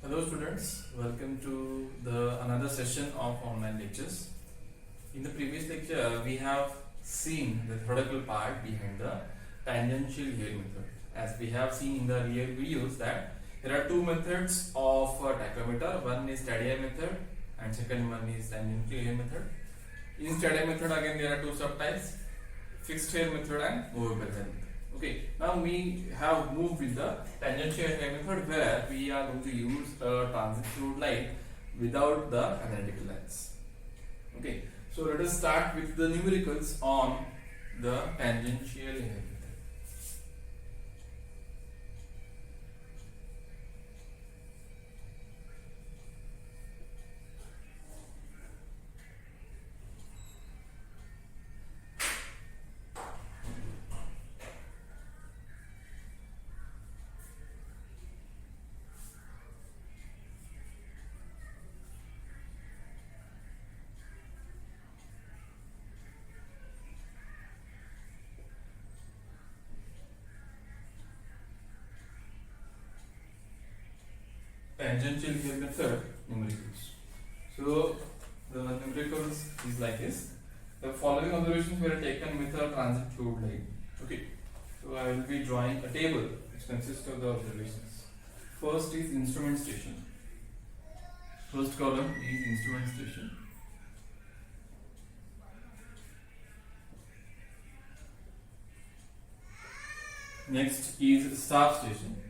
Hello students, welcome to the another session of online lectures. In the previous lecture, we have seen the theoretical part behind the tangential here method. As we have seen in the earlier videos that there are two methods of tachometer. One is Stadier method and second one is tangential here method. In Stadier method again there are two subtypes, fixed hair method and movable hair method. Okay, now we have moved with the tangential hair method where we are going to use a transit fluid light without the analytical lens. Okay, so let us start with the numericals on the tangential hair method. Tangential hair method numericals. So the numericals is like this. The following observations were taken with a transit fluid light. Okay, so I will be drawing a table which consists of the observations. First is instrument station. First column is instrument station. Next is staff station.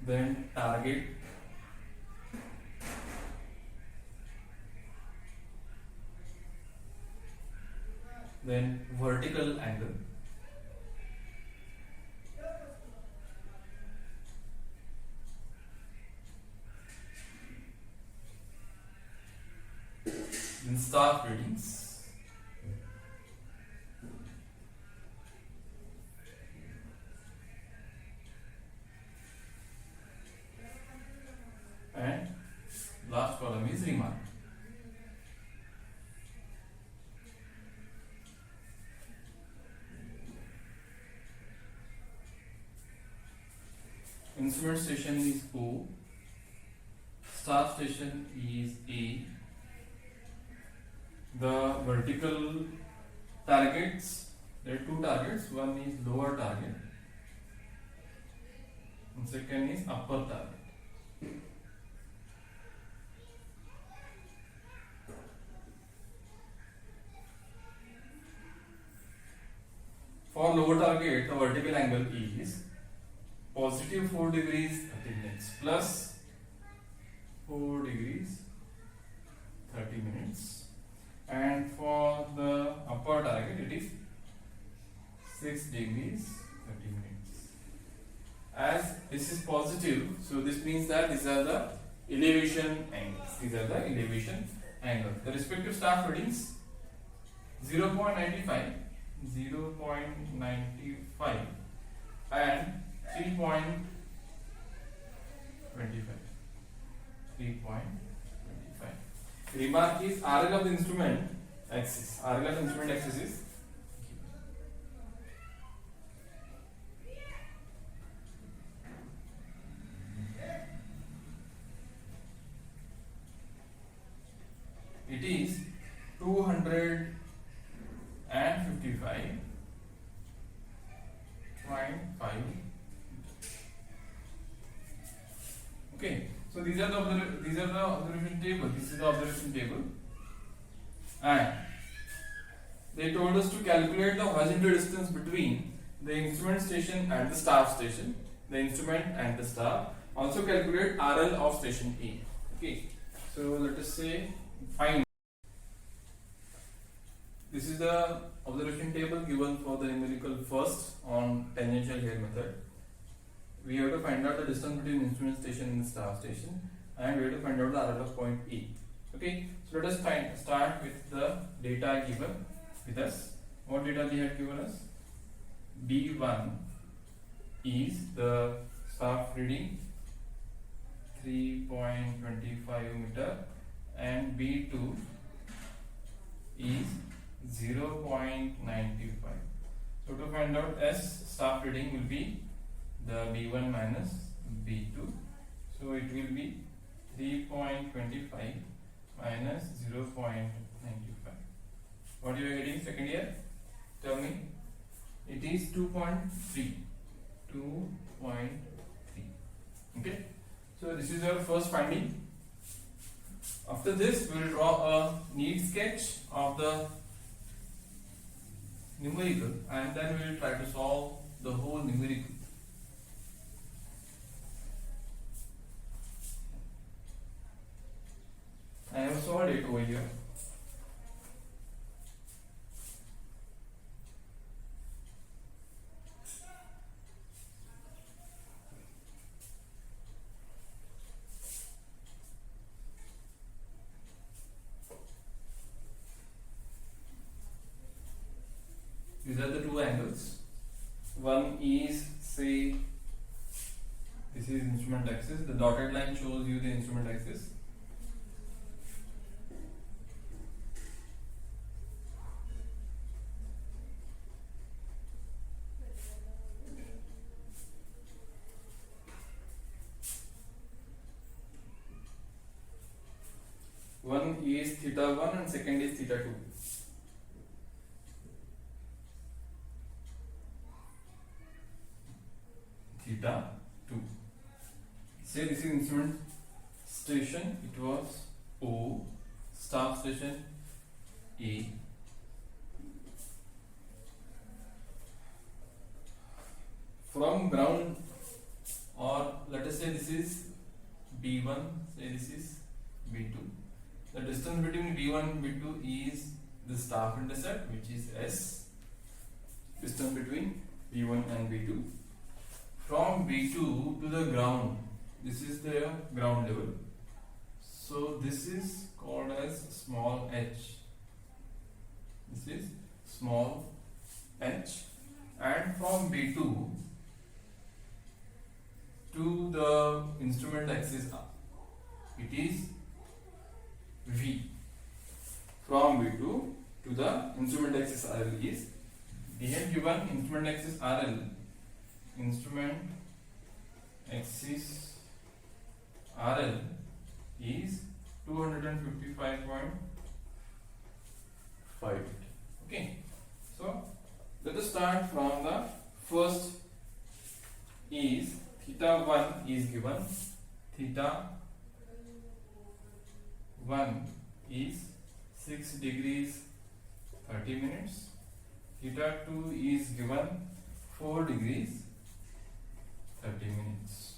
Then target, then vertical angle, then staff readings, and last column is remark. Instrument station is O, staff station is A. The vertical targets, there are two targets, one is lower target and second is upper target. For lower target, the vertical angle is positive 4 degrees 30 minutes plus 4 degrees 30 minutes, and for the upper target it is 6 degrees 30 minutes. As this is positive, so this means that these are the elevation angles. These are the elevation angles. The respective staff readings 0.95, 0.95 and 3.25. 3.25. Remark is RL of the instrument axis. RL of the instrument axis is it is 255.5. Okay, so these are the observation table. This is the observation table, and they told us to calculate the horizontal distance between the instrument station and the staff station. The instrument and the staff. Also calculate RL of station A. Okay, so let us say find. This is the observation table given for the numerical first on tangential hair method. We have to find out the distance between instrument station and the staff station, and we have to find out the RL of point E. Okay, so let us start with the data given with us. What data they had given us? D1 is the staff reading 3.25 meter and and B2 is 0.95. So to find out S staff reading will be the B1 minus B2. So it will be 3.25 minus 0.95. What you are getting second year? Tell me. It is 2.3. 2.3. Okay. So this is our first finding. After this, we will draw a neat sketch of the numerical and then we will try to solve the whole numerical. I have solved it over here. These are the two angles. One is, say, this is instrument axis. The dotted line shows you the instrument axis. One is theta 1 and second is theta 2. Theta 2. Say this is instrument station, it was O, staff station A. From ground, or let us say this is B1, say this is B2. The distance between B1 and B2 is the staff intercept, which is S. Distance between B1 and B2. From B2 to the ground, this is the ground level. So this is called as small h. This is small h. And from B2 to the instrument axis, it is V. From B2 to the instrument axis RL is, we have given instrument axis RL, instrument axis RL is 255.5. Okay, so let us start from the first. Is theta 1 is given. Theta 1 is 6 degrees 30 minutes. Theta 2 is given 4 degrees 30 minutes.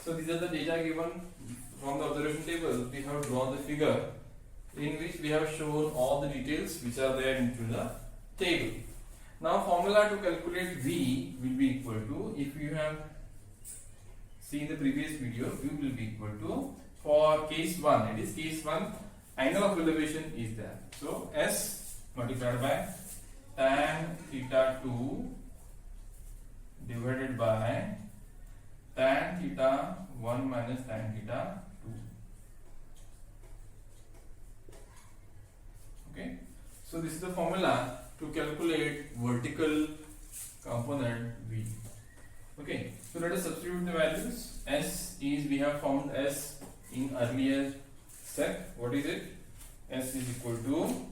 So these are the data given from the observation table. We have drawn the figure in which we have shown all the details which are there into the table. Now formula to calculate V will be equal to, if you have seen the previous video, V will be equal to, for case 1, it is case 1, angle of elevation is there. So S multiplied by tan theta 2 divided by tan theta 1 minus tan theta 2. Okay, so this is the formula to calculate vertical component V. Okay, so let us substitute the values. S is, we have found S in earlier step. What is it? S is equal to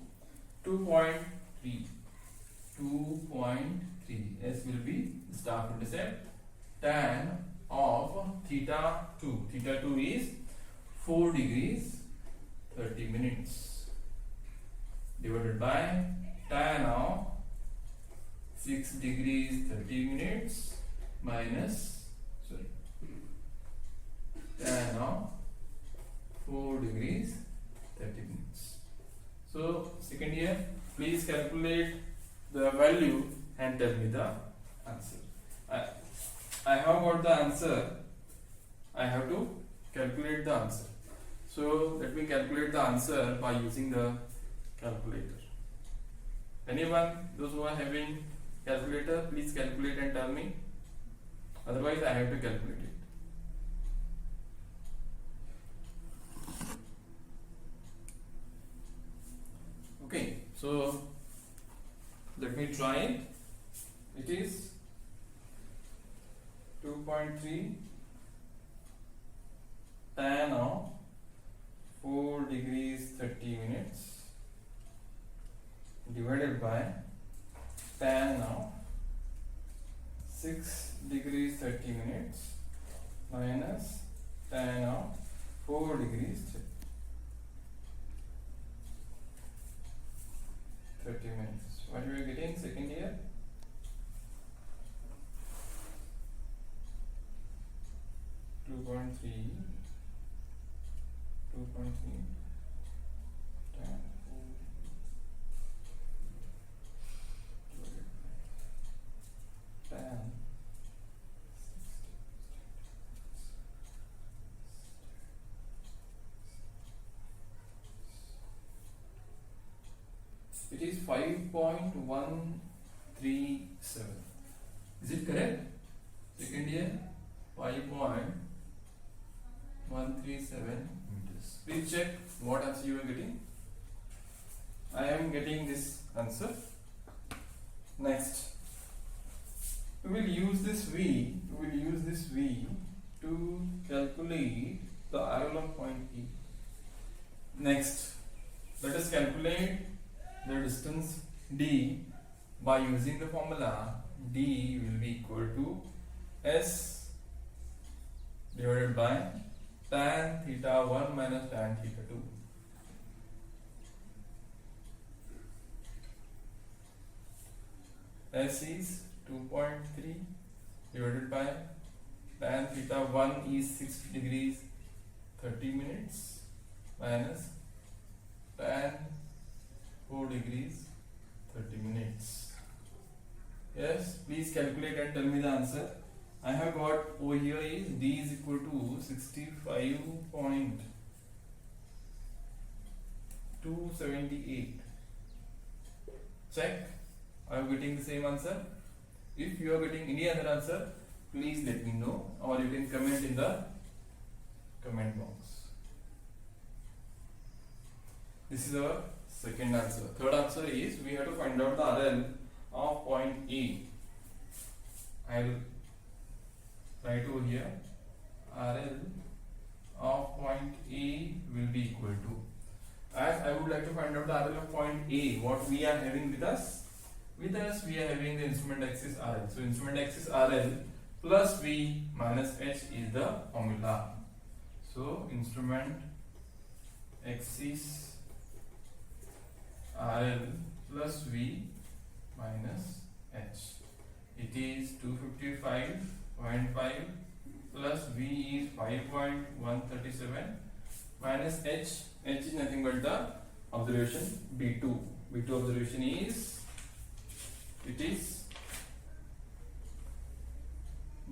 2.3. 2.3. S will be the staff intercept. Tan of theta 2. Theta 2 is 4 degrees 30 minutes divided by tan of 6 degrees 30 minutes minus, sorry, tan of 4 degrees 30 minutes. So second year, please calculate the value and tell me the answer. I have got the answer. I have to calculate the answer. So let me calculate the answer by using the calculator. Anyone, those who are having calculator, please calculate and tell me. Otherwise, I have to calculate it. So let me try it. It is 2.3 tan of 4 degrees 30 minutes divided by tan of 6 degrees 30 minutes minus tan of 4 degrees 30 minutes. What you are getting second year? Two point three tan 4 tan it is 5.137. Is it correct? Second year 5.137 meters. Please check what answer you are getting. I am getting this answer. Next, we will use this V to calculate the RL of point E. Next, let us calculate the distance D by using the formula. D will be equal to S divided by tan theta 1 minus tan theta 2. S is 2.3 divided by tan theta 1 is 6 degrees 30 minutes minus tan 4 degrees 30 minutes. Yes, please calculate and tell me the answer. I have got over here is D is equal to 65.278. Check. Are you getting the same answer? If you are getting any other answer, please let me know, or you can comment in the comment box. This is our second answer. Third answer is we have to find out the RL of point E. I will write over here RL of point E will be equal to, as I would like to find out the RL of point A, what we are having with us? With us we are having the instrument axis RL. So instrument axis RL plus V minus H is the formula. So instrument axis RL plus V minus H. It is 255.5 plus V is 5.137 minus H. H is nothing but the observation B2. B2 observation is, it is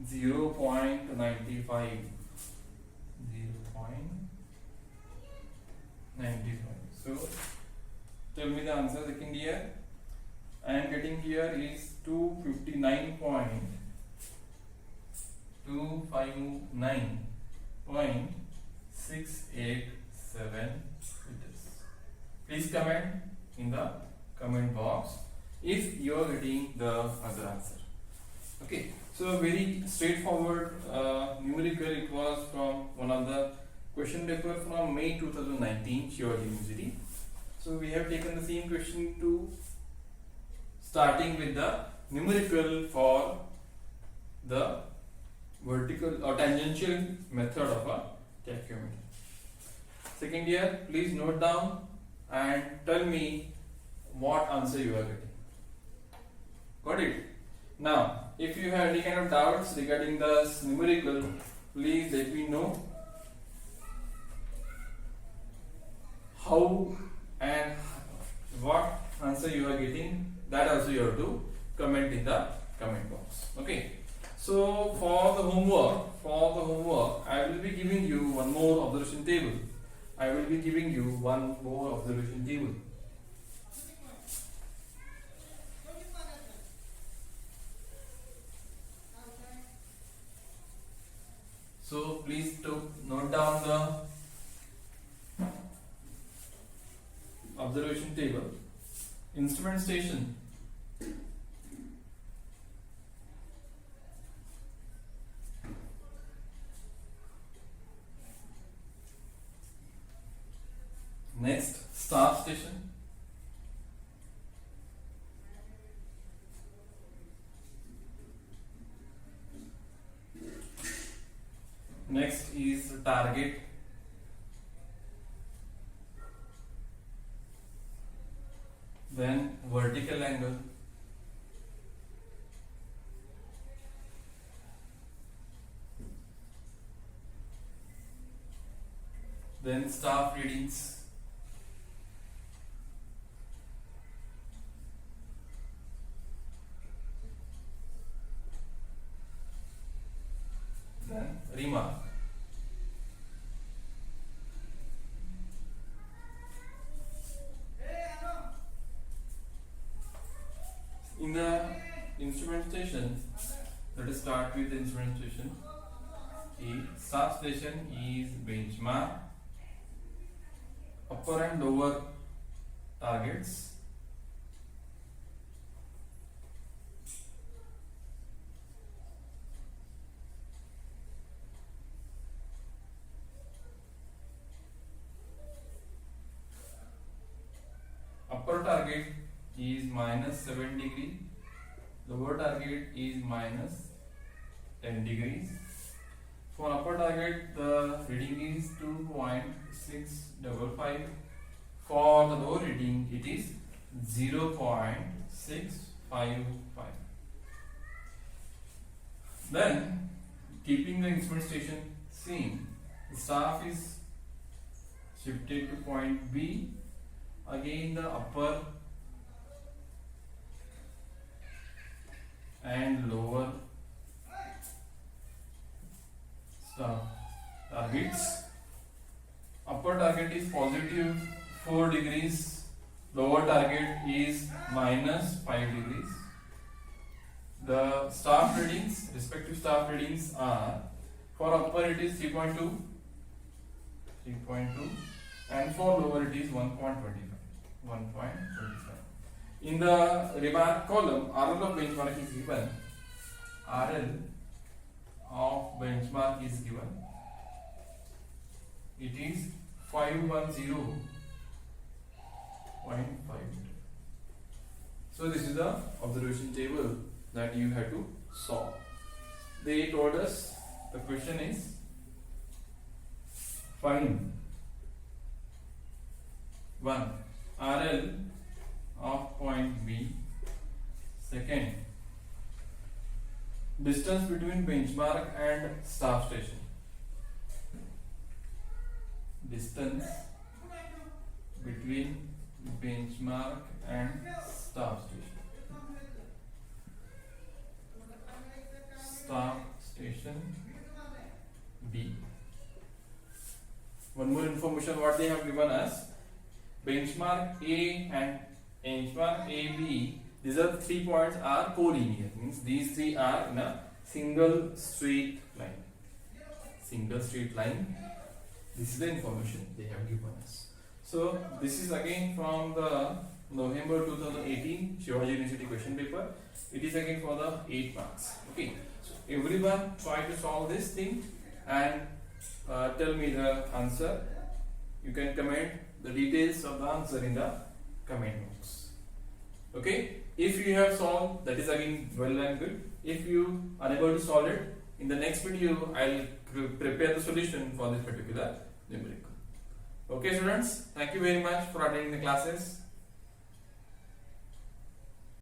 0.95. So tell me the answer second year. I am getting here is 259.687 meters. Please comment in the comment box if you are getting the other answer. Okay, so very straightforward numerical. It was from one of the question paper from May 2019, Geology University. So we have taken the same question to starting with the numerical for the vertical or tangential method of a tachymeter. Second year, please note down and tell me what answer you are getting. Got it? Now, if you have any kind of doubts regarding the numerical, please let me know how and what answer you are getting. That also you have to comment in the comment box. Okay. So for the homework, I will be giving you one more observation table. So please note down the observation table. instrument station. Next, staff station. Next is target. Then vertical angle. Then staff readings. Then remark. In the instrumentation, let us start with the instrumentation. The substation is benchmark, upper and lower targets, upper target is -7 degree, lower target is -10 degrees. For upper target, the reading is 2.655. For the lower reading, it is 0.655. Then, keeping the instrumentation same, the staff is shifted to point B. Again, the upper and lower staff targets. Upper target is positive 4 degrees, lower target is -5 degrees. The staff readings, respective staff readings are, for upper it is 3.2, and for lower it is 1.25. In the remark column, RL of benchmark is given. RL of benchmark is given. It is 510.5. So this is the observation table that you have to solve. They told us the question is find 1. RL of point B. Second, distance between benchmark and staff station. Distance between benchmark and staff station. Staff station B. One more information what they have given us. Benchmark A and benchmark AB, these are 3 points are collinear, means these 3 are in a single straight line. This is the information they have given us. So this is again from the November 2018 Shivaji University question paper. It is again for the 8 marks. Okay, so everyone try to solve this thing and tell me the answer. You can comment the details of the answer in the comment box. Okay, if you have solved, that is again well and good. If you are unable to solve it, in the next video I'll prepare the solution for this particular numerical. Okay students, thank you very much for attending the classes.